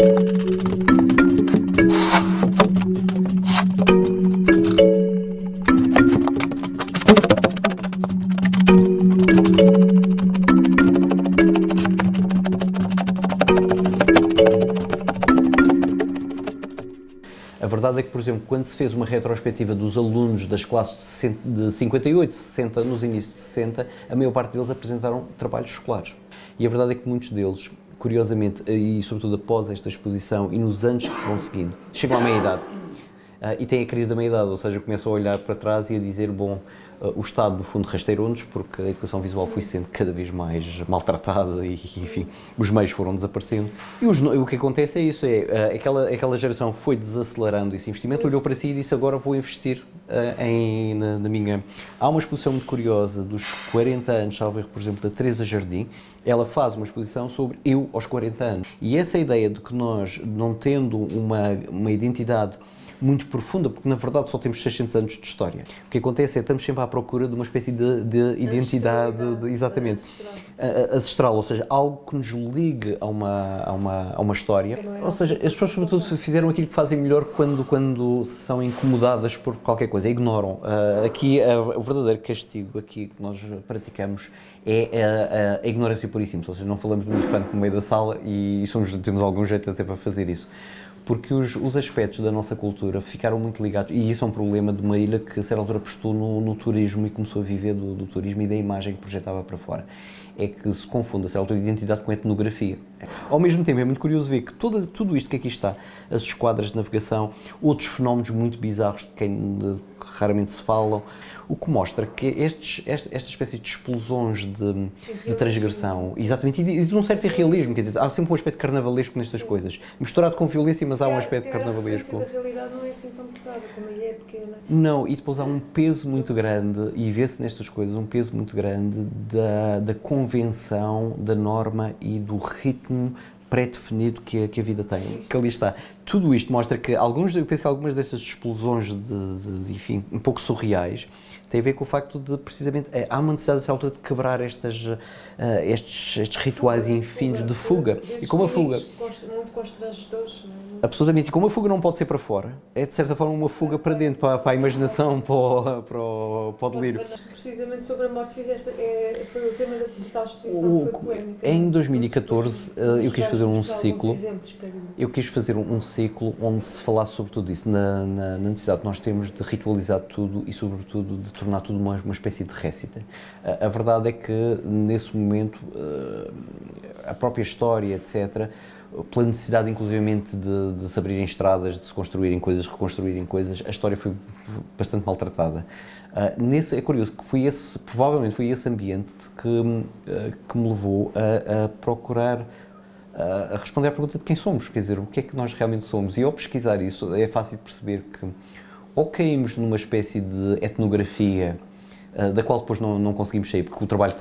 A verdade é que, por exemplo, quando se fez uma retrospectiva dos alunos das classes de 58, 60, nos inícios de 60, a maior parte deles apresentaram trabalhos escolares. E a verdade é que muitos deles, curiosamente, e sobretudo após esta exposição e nos anos que se vão seguindo, chegam à meia-idade. E têm a crise da meia-idade, ou seja, começam a olhar para trás e a dizer, bom, o Estado, no fundo, rasteirou-nos porque a educação visual foi sendo cada vez mais maltratada e, enfim, os meios foram desaparecendo. E o que acontece é isso, aquela geração foi desacelerando esse investimento, olhou para si e disse, agora vou investir na minha... Há uma exposição muito curiosa dos 40 anos, salvo erro, por exemplo, da Teresa Jardim. Ela faz uma exposição sobre eu aos 40 anos. E essa ideia de que nós, não tendo uma identidade muito profunda, porque na verdade só temos 600 anos de história. O que acontece é que estamos sempre à procura de uma espécie de identidade, exatamente, ancestral, ou seja, algo que nos ligue a uma história. Ou seja, as pessoas sobretudo fizeram aquilo que fazem melhor quando são incomodadas por qualquer coisa, ignoram. Aqui, o verdadeiro castigo aqui que nós praticamos é a ignorância pura e simples, ou seja, não falamos do elefante no meio da sala e temos algum jeito até para fazer isso. Porque os aspectos da nossa cultura ficaram muito ligados, e isso é um problema de uma ilha que a certa altura apostou no turismo e começou a viver do turismo e da imagem que projetava para fora. É que se confunde a certa altura identidade com etnografia. Ao mesmo tempo é muito curioso ver que tudo isto que aqui está, as esquadras de navegação, outros fenómenos muito bizarros de quem raramente se falam, o que mostra que esta espécie de explosões de transgressão, exatamente, e de um certo irrealismo, quer dizer, há sempre um aspecto carnavalesco nestas coisas, misturado com violência, mas há um aspecto carnavalesco. A referência da realidade não é assim tão pesada, como a ilha é pequena. Não, e depois há um peso muito grande, e vê-se nestas coisas um peso muito grande da convenção, da norma e do ritmo pré-definido que a vida tem, que ali está. Tudo isto mostra que eu penso que algumas destas explosões enfim, um pouco surreais, tem a ver com o facto de, precisamente, há uma necessidade, a essa altura, de quebrar estes rituais infindos de fuga. E como a fuga... Muito constrangedores. Absolutamente. E como a fuga não pode ser para fora, é, de certa forma, uma fuga para dentro, para a imaginação, para o delírio. Precisamente sobre a morte foi o tema da tal exposição, foi polémico. Em 2014, eu quis fazer um ciclo. Eu quis fazer um ciclo onde se falasse sobre tudo isso, na necessidade que nós temos de ritualizar tudo e, sobretudo, de tornar tudo uma espécie de récita. A verdade é que, nesse momento, a própria história, etc., pela necessidade, inclusivamente, de se abrirem estradas, de se construírem coisas, reconstruírem coisas, a história foi bastante maltratada. É curioso que provavelmente foi esse ambiente que me levou a procurar a responder à pergunta de quem somos, quer dizer, o que é que nós realmente somos. E ao pesquisar isso, é fácil perceber que ou caímos numa espécie de etnografia da qual depois não conseguimos sair, porque o trabalho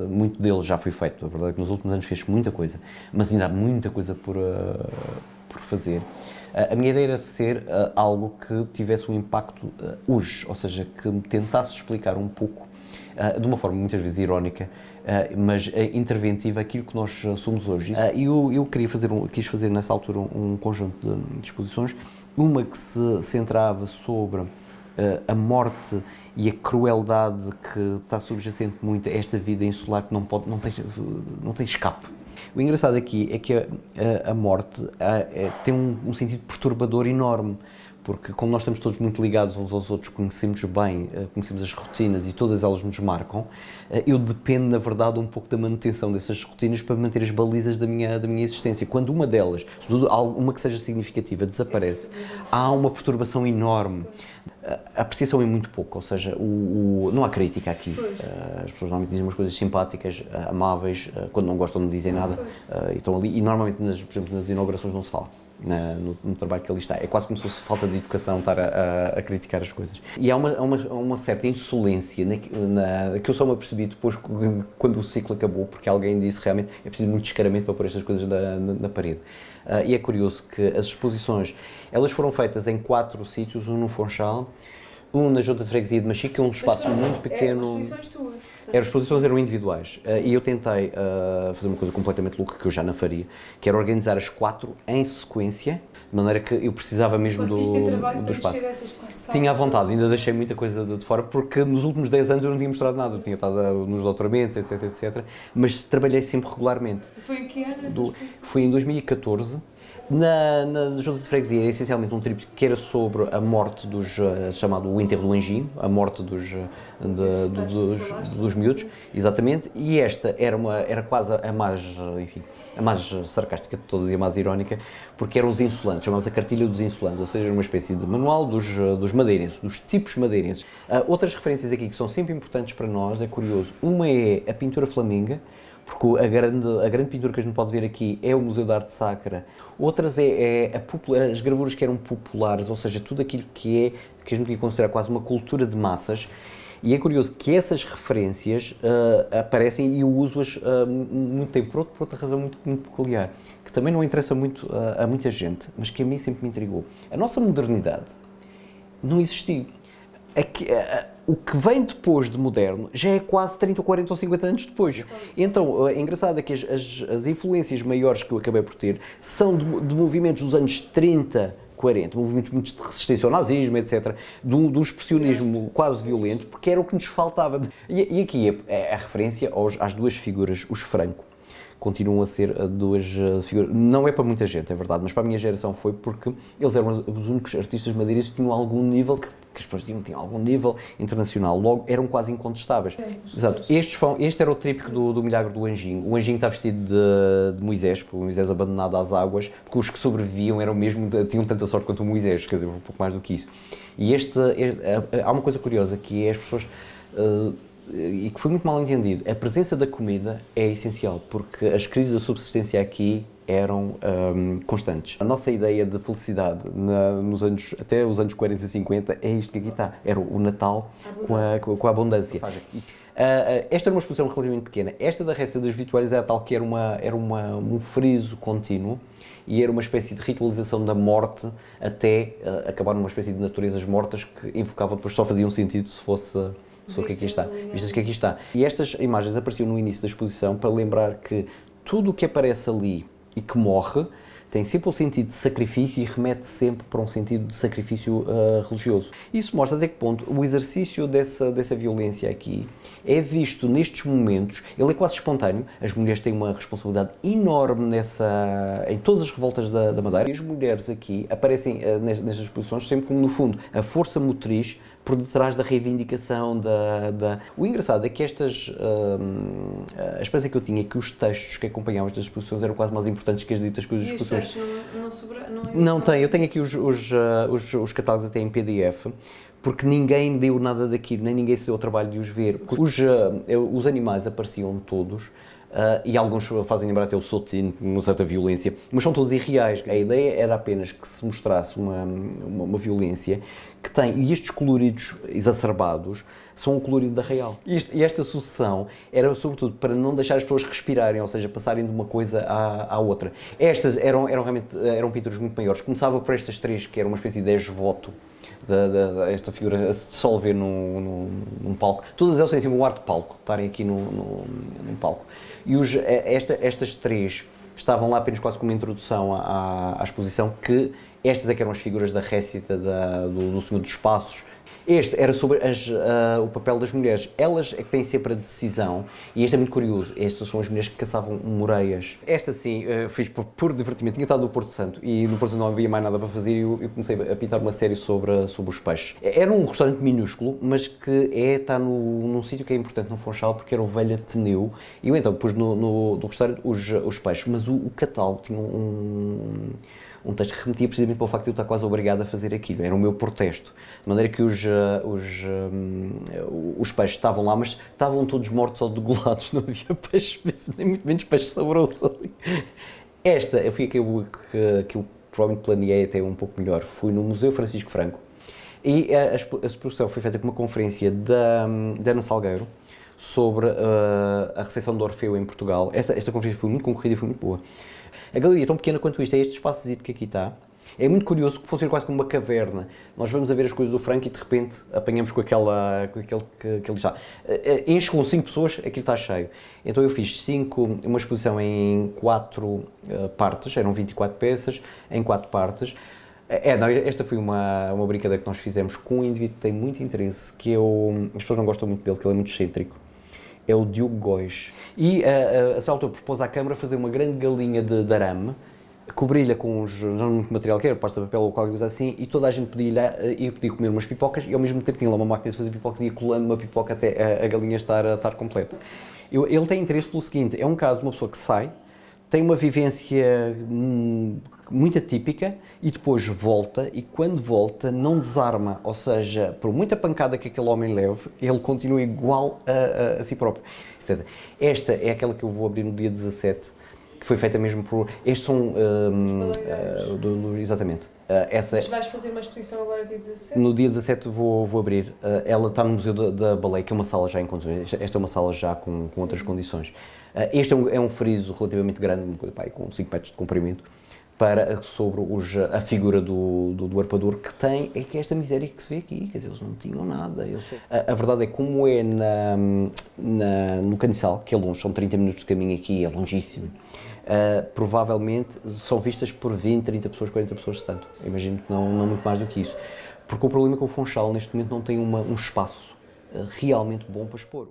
muito dele já foi feito. A verdade é que nos últimos anos fez muita coisa, mas ainda há muita coisa por fazer. A minha ideia era ser algo que tivesse um impacto hoje, ou seja, que me tentasse explicar um pouco, de uma forma muitas vezes irónica, mas interventiva, aquilo que nós somos hoje. E eu quis fazer nessa altura um conjunto de exposições, uma que se centrava sobre a morte e a crueldade que está subjacente muito a esta vida insular que não tem escape. O engraçado aqui é que a morte tem um sentido perturbador enorme, porque como nós estamos todos muito ligados uns aos outros, conhecemos bem, conhecemos as rotinas e todas elas nos marcam, eu dependo, na verdade, um pouco da manutenção dessas rotinas para manter as balizas da minha existência. Quando uma delas, sobretudo uma que seja significativa, desaparece, há uma perturbação enorme. A apreciação é muito pouco, ou seja, não há crítica aqui. As pessoas normalmente dizem umas coisas simpáticas, amáveis, quando não gostam não dizem nada, e estão ali, e normalmente, por exemplo, nas inaugurações não se fala. No trabalho que ali está. É quase como se fosse falta de educação estar a criticar as coisas. E há uma certa insolência que eu só me apercebi depois, quando o ciclo acabou, porque alguém disse realmente é preciso muito descaramento para pôr estas coisas na parede. E é curioso que as exposições, elas foram feitas em 4 sítios, um no Funchal, um na Junta de Freguesia de Machico, que é um espaço muito pequeno. Eram exposições tuas. As exposições eram individuais e eu tentei fazer uma coisa completamente louca que eu já não faria, que era organizar as 4 em sequência, de maneira que eu precisava mesmo do espaço. Tinha à vontade, ainda deixei muita coisa de fora, porque nos últimos 10 anos eu não tinha mostrado nada, eu tinha estado nos doutoramentos, etc, mas trabalhei sempre regularmente. E foi em que ano essa exposição? Foi em 2014. Na Junta de Freguesia era essencialmente um tríptico que era sobre a morte chamado o enterro do Anjinho, a morte dos miúdos, exatamente, e esta era quase a mais sarcástica de todas e a mais irónica, porque eram os insulantes, chamava-se a cartilha dos insulantes, ou seja, uma espécie de manual dos madeirenses, dos tipos madeirenses. Outras referências aqui que são sempre importantes para nós, é curioso, uma é a pintura flamenga, porque a grande pintura que a gente pode ver aqui é o Museu de Arte Sacra. Outras as gravuras que eram populares, ou seja, tudo aquilo que a gente podia considerar quase uma cultura de massas. E é curioso que essas referências aparecem e eu uso-as muito tempo, por outra razão muito peculiar, que também não interessa muito a muita gente, mas que a mim sempre me intrigou. A nossa modernidade não existiu. O que vem depois de moderno já é quase 30 ou 40 ou 50 anos depois. Então, é engraçado que as influências maiores que eu acabei por ter são de movimentos dos anos 30, 40, movimentos muito de resistência ao nazismo, etc., do expressionismo quase violento, porque era o que nos faltava. E aqui é a referência às duas figuras, os Franco. Continuam a ser duas figuras, não é para muita gente, é verdade, mas para a minha geração foi porque eles eram os únicos artistas madeirenses que tinham algum nível, que as pessoas tinham algum nível internacional, logo eram quase incontestáveis. Exato. Este era o tríptico do Milagre do Anjinho. O Anjinho está vestido de Moisés, porque o Moisés abandonado às águas, porque os que sobreviviam tinham tanta sorte quanto o Moisés, quer dizer, um pouco mais do que isso. E há uma coisa curiosa, que é as pessoas... e que foi muito mal entendido, a presença da comida é essencial, porque as crises da subsistência aqui eram constantes. A nossa ideia de felicidade até os anos 40 e 50 é isto que aqui está, era o Natal com a abundância. Esta era uma exposição relativamente pequena, esta da Récia das Vituárias era tal que era um friso contínuo e era uma espécie de ritualização da morte até acabar numa espécie de naturezas mortas que invocavam, depois só faziam sentido se fosse o que aqui está, vistas que aqui está. E estas imagens apareciam no início da exposição para lembrar que tudo o que aparece ali e que morre tem sempre o sentido de sacrifício e remete sempre para um sentido de sacrifício religioso. Isso mostra até que ponto o exercício dessa violência aqui é visto nestes momentos, ele é quase espontâneo, as mulheres têm uma responsabilidade enorme em todas as revoltas da Madeira, e as mulheres aqui aparecem nestas exposições sempre como, no fundo, a força motriz por detrás da reivindicação O engraçado é que a experiência que eu tinha é que os textos que acompanhavam estas exposições eram quase mais importantes que as ditas coisas das exposições. Não tem, eu tenho aqui os catálogos até em PDF, porque ninguém deu nada daquilo, nem ninguém se deu o trabalho de os ver. Os animais apareciam todos, e alguns fazem lembrar até o Sotin, com uma certa violência, mas são todos irreais. A ideia era apenas que se mostrasse uma violência que tem, e estes coloridos exacerbados são o colorido da real. E esta sucessão era sobretudo para não deixar as pessoas respirarem, ou seja, passarem de uma coisa à outra. Estas eram realmente pinturas muito maiores. Começava por estas três, que era uma espécie de ex-voto, esta figura a se dissolver num palco. Todas elas têm sempre um ar de palco, estarem aqui num palco. E estas três estavam lá apenas quase como introdução à exposição, que estas é que eram as figuras da récita do Senhor dos Passos. Este era sobre o papel das mulheres. Elas é que têm sempre a decisão, e este é muito curioso. Estas são as mulheres que caçavam moreias. Esta sim, fiz por puro divertimento. Tinha estado no Porto Santo e no Porto Santo não havia mais nada para fazer e eu comecei a pintar uma série sobre os peixes. Era um restaurante minúsculo, mas que está num sítio que é importante no Funchal, porque era o Velho Ateneu. E eu então pus no restaurante os peixes, mas o catálogo tinha um texto que remetia precisamente para o facto de eu estar quase obrigado a fazer aquilo. Era o meu protesto. De maneira que os peixes estavam lá, mas estavam todos mortos ou degolados. Não havia peixe vivo, nem muito menos peixe saboroso. Esta, eu fui que eu provavelmente planeei até um pouco melhor. Fui no Museu Francisco Franco. E a exposição foi feita com uma conferência da Ana Salgueiro sobre a recepção de Orfeu em Portugal. Esta conferência foi muito concorrida e foi muito boa. A galeria é tão pequena quanto isto, é este espaço que aqui está, É muito curioso que funciona quase como uma caverna. Nós vamos a ver as coisas do Franco e de repente apanhamos com aquele que ele está. Enche com 5 pessoas, aquilo está cheio. Então eu fiz uma exposição em 4 partes, eram 24 peças, em 4 partes. Não, esta foi uma brincadeira que nós fizemos com um indivíduo que tem muito interesse, as pessoas não gostam muito dele, porque ele é muito excêntrico. É o Diogo Góis. E a certa altura propôs à Câmara fazer uma grande galinha de arame, cobri-lha com não muito material que era, pasta de papel ou qualquer coisa assim, e toda a gente podia comer umas pipocas, e ao mesmo tempo tinha lá uma máquina de fazer pipocas e ia colando uma pipoca até a galinha estar completa. Ele tem interesse pelo seguinte, é um caso de uma pessoa que sai, tem uma vivência muito atípica e depois volta, e quando volta não desarma, ou seja, por muita pancada que aquele homem leve, ele continua igual a si próprio. Esta é aquela que eu vou abrir no dia 17, que foi feita mesmo por... Estes são... exatamente. Mas vais fazer uma exposição agora dia 17? No dia 17 vou abrir. Ela está no Museu da Baleia, que é uma sala já em condições. Esta é uma sala já com outras condições. Este é um friso relativamente grande, com 5 metros de comprimento, sobre a figura do arpador, que tem que é esta miséria que se vê aqui, quer dizer, eles não tinham nada. A verdade é que, como é no Caniçal, que é longe, são 30 minutos de caminho aqui, é longíssimo, provavelmente são vistas por 20, 30 pessoas, 40 pessoas, tanto. Imagino que não muito mais do que isso. Porque o problema é que o Funchal, neste momento, não tem um espaço realmente bom para expor.